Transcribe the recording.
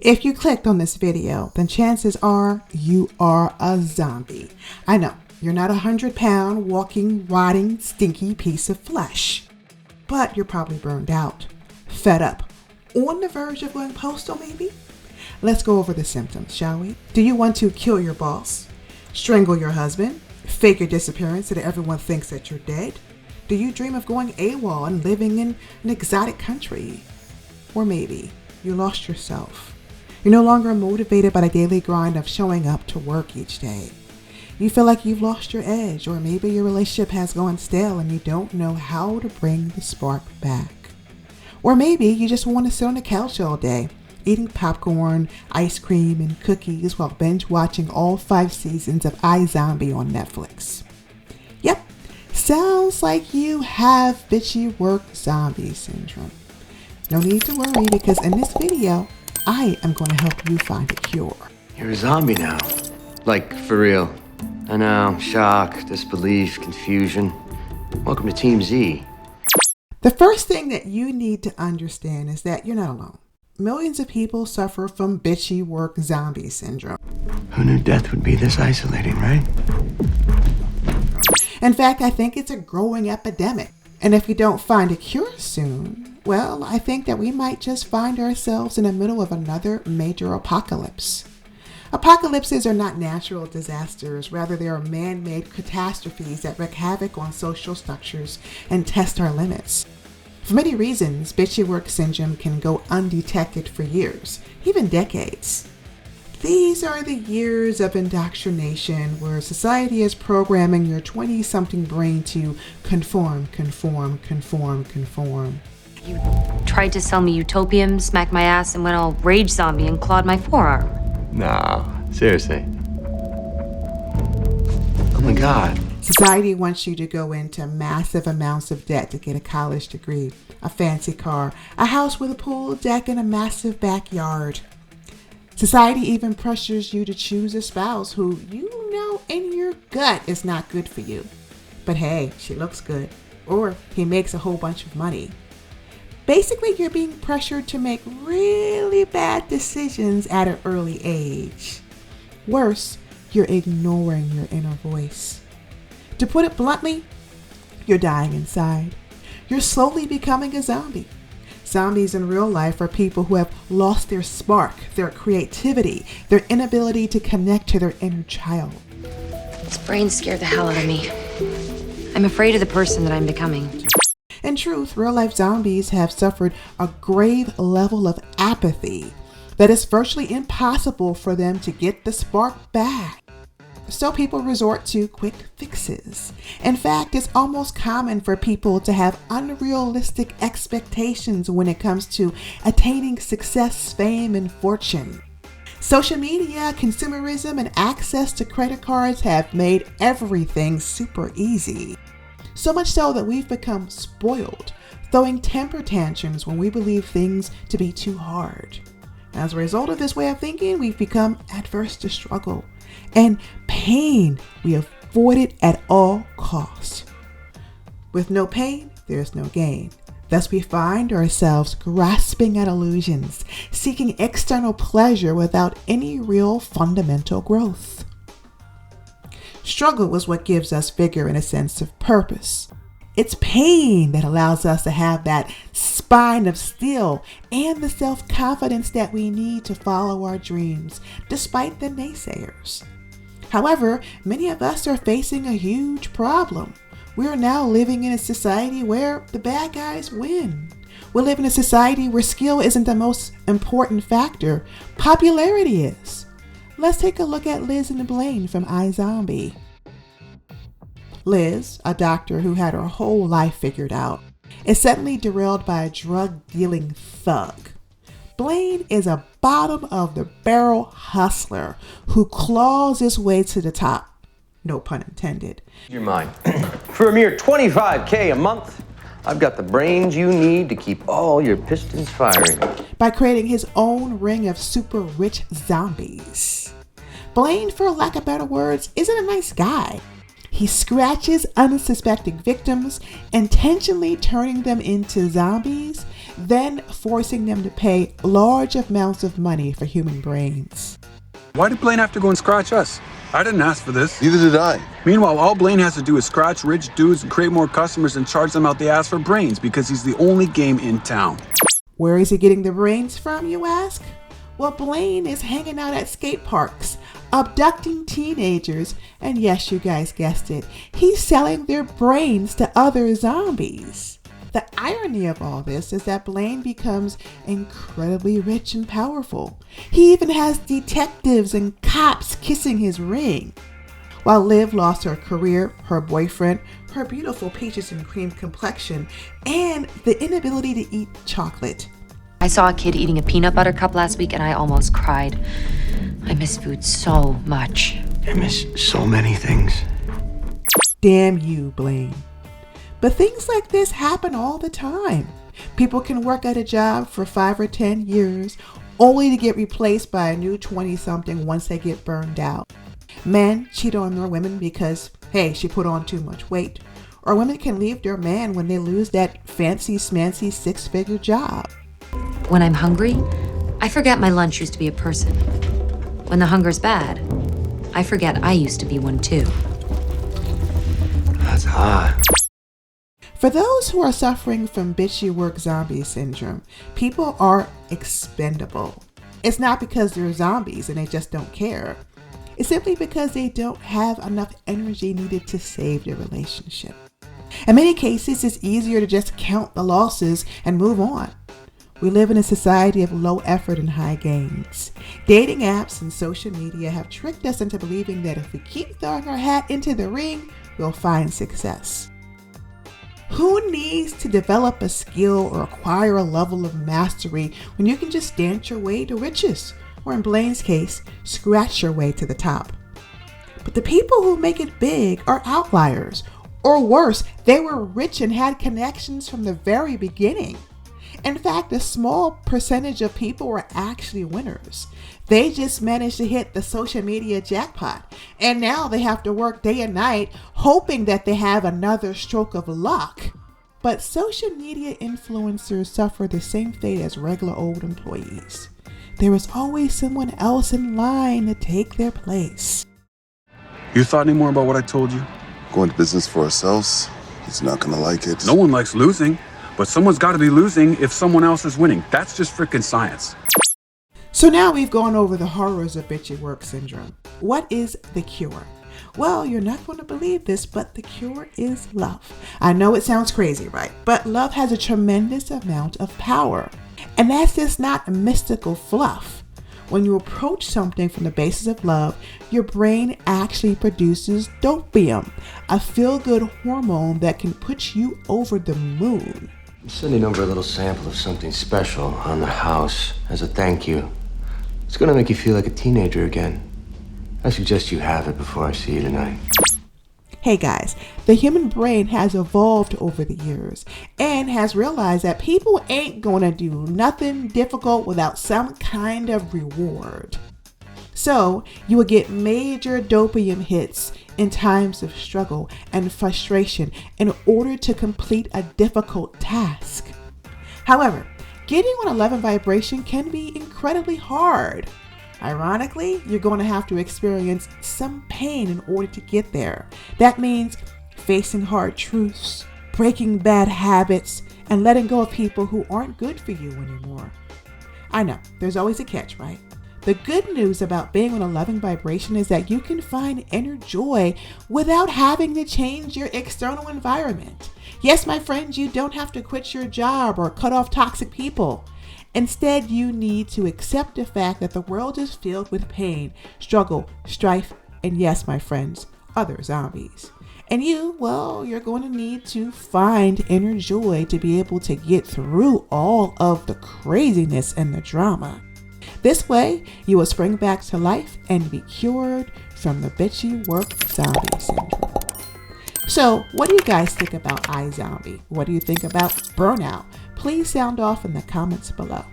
If you clicked on this video, then chances are you are a zombie. I know, you're not a 100-pound, walking, rotting, stinky piece of flesh. But you're probably burned out, fed up, on the verge of going postal maybe? Let's go over the symptoms, shall we? Do you want to kill your boss, strangle your husband, fake your disappearance so that everyone thinks that you're dead? Do you dream of going Awal and living in an exotic country? Or maybe you lost yourself. You're no longer motivated by the daily grind of showing up to work each day. You feel like you've lost your edge, or maybe your relationship has gone stale and you don't know how to bring the spark back. Or maybe you just want to sit on the couch all day, eating popcorn, ice cream, and cookies while binge watching all 5 seasons of iZombie on Netflix. Yep, sounds like you have bitchy work zombie syndrome. No need to worry, because in this video, I am going to help you find a cure. You're a zombie now. Like, for real. I know, shock, disbelief, confusion. Welcome to Team Z. The first thing that you need to understand is that you're not alone. Millions of people suffer from bitchy work zombie syndrome. Who knew death would be this isolating, right? In fact, I think it's a growing epidemic. And if we don't find a cure soon, well, I think that we might just find ourselves in the middle of another major apocalypse. Apocalypses are not natural disasters. Rather, they are man-made catastrophes that wreak havoc on social structures and test our limits. For many reasons, bitchy work syndrome can go undetected for years, even decades. These are the years of indoctrination where society is programming your 20-something brain to conform. You tried to sell me utopium, smacked my ass, and went all rage zombie and clawed my forearm. No, seriously. Oh my God. Society wants you to go into massive amounts of debt to get a college degree, a fancy car, a house with a pool deck, and a massive backyard. Society even pressures you to choose a spouse who you know in your gut is not good for you. But hey, she looks good, or he makes a whole bunch of money. Basically, you're being pressured to make really bad decisions at an early age. Worse, you're ignoring your inner voice. To put it bluntly, you're dying inside. You're slowly becoming a zombie. Zombies in real life are people who have lost their spark, their creativity, their inability to connect to their inner child. This brain scared the hell out of me. I'm afraid of the person that I'm becoming. In truth, real-life zombies have suffered a grave level of apathy that it's virtually impossible for them to get the spark back. So people resort to quick fixes. In fact, it's almost common for people to have unrealistic expectations when it comes to attaining success, fame, and fortune. Social media, consumerism, and access to credit cards have made everything super easy. So much so that we've become spoiled, throwing temper tantrums when we believe things to be too hard. As a result of this way of thinking, we've become adverse to struggle and pain. We avoid it at all costs. With no pain, there's no gain. Thus, we find ourselves grasping at illusions, seeking external pleasure without any real fundamental growth. Struggle is what gives us vigor and a sense of purpose. It's pain that allows us to have that spine of steel and the self-confidence that we need to follow our dreams, despite the naysayers. However, many of us are facing a huge problem. We are now living in a society where the bad guys win. We live in a society where skill isn't the most important factor. Popularity is. Let's take a look at Liz and Blaine from iZombie. Liz, a doctor who had her whole life figured out, is suddenly derailed by a drug-dealing thug. Blaine is a bottom-of-the-barrel hustler who claws his way to the top. No pun intended. You're mine. For a mere $25K a month, I've got the brains you need to keep all your pistons firing. By creating his own ring of super rich zombies. Blaine, for lack of better words, isn't a nice guy. He scratches unsuspecting victims, intentionally turning them into zombies, then forcing them to pay large amounts of money for human brains. Why did Blaine have to go and scratch us? I didn't ask for this. Neither did I. Meanwhile, all Blaine has to do is scratch rich dudes and create more customers and charge them out the ass for brains because he's the only game in town. Where is he getting the brains from, you ask? Well, Blaine is hanging out at skate parks, abducting teenagers, and yes, you guys guessed it, he's selling their brains to other zombies. The irony of all this is that Blaine becomes incredibly rich and powerful. He even has detectives and cops kissing his ring. While Liv lost her career, her boyfriend, her beautiful peaches and cream complexion, and the inability to eat chocolate. I saw a kid eating a peanut butter cup last week and I almost cried. I miss food so much. I miss so many things. Damn you, Blaine. But things like this happen all the time. People can work at a job for 5 or 10 years only to get replaced by a new 20-something once they get burned out. Men cheat on their women because, hey, she put on too much weight. Or women can leave their man when they lose that fancy smancy 6-figure job. When I'm hungry, I forget my lunch used to be a person. When the hunger's bad, I forget I used to be one too. That's hot. For those who are suffering from bitchy work zombie syndrome, people are expendable. It's not because they're zombies and they just don't care. It's simply because they don't have enough energy needed to save their relationship. In many cases, it's easier to just count the losses and move on. We live in a society of low effort and high gains. Dating apps and social media have tricked us into believing that if we keep throwing our hat into the ring, we'll find success. Who needs to develop a skill or acquire a level of mastery when you can just dance your way to riches? Or in Blaine's case, scratch your way to the top. But the people who make it big are outliers. Or worse, they were rich and had connections from the very beginning. In fact, a small percentage of people were actually winners. They just managed to hit the social media jackpot. And now they have to work day and night hoping that they have another stroke of luck. But social media influencers suffer the same fate as regular old employees. There is always someone else in line to take their place. You thought any more about what I told you? Going to business for ourselves, he's not gonna like it. No one likes losing, but someone's got to be losing if someone else is winning. That's just freaking science. So now we've gone over the horrors of bitchy work syndrome. What is the cure? Well, you're not going to believe this, but the cure is love. I know it sounds crazy, right? But love has a tremendous amount of power. And that's just not mystical fluff. When you approach something from the basis of love, your brain actually produces dopamine, a feel-good hormone that can put you over the moon. I'm sending over a little sample of something special on the house as a thank you. It's gonna make you feel like a teenager again. I suggest you have it before I see you tonight. Hey guys, the human brain has evolved over the years and has realized that people ain't gonna do nothing difficult without some kind of reward. So you will get major dopamine hits in times of struggle and frustration in order to complete a difficult task. However, getting on 11 vibration can be incredibly hard. Ironically, you're going to have to experience some pain in order to get there. That means facing hard truths, breaking bad habits, and letting go of people who aren't good for you anymore. I know, there's always a catch, right? The good news about being on 11 vibration is that you can find inner joy without having to change your external environment. Yes, my friends, you don't have to quit your job or cut off toxic people. Instead, you need to accept the fact that the world is filled with pain, struggle, strife, and yes, my friends, other zombies. And you, well, you're going to need to find inner joy to be able to get through all of the craziness and the drama. This way, you will spring back to life and be cured from the bitchy work zombie syndrome. So, what do you guys think about iZombie? What do you think about Burnout? Please sound off in the comments below.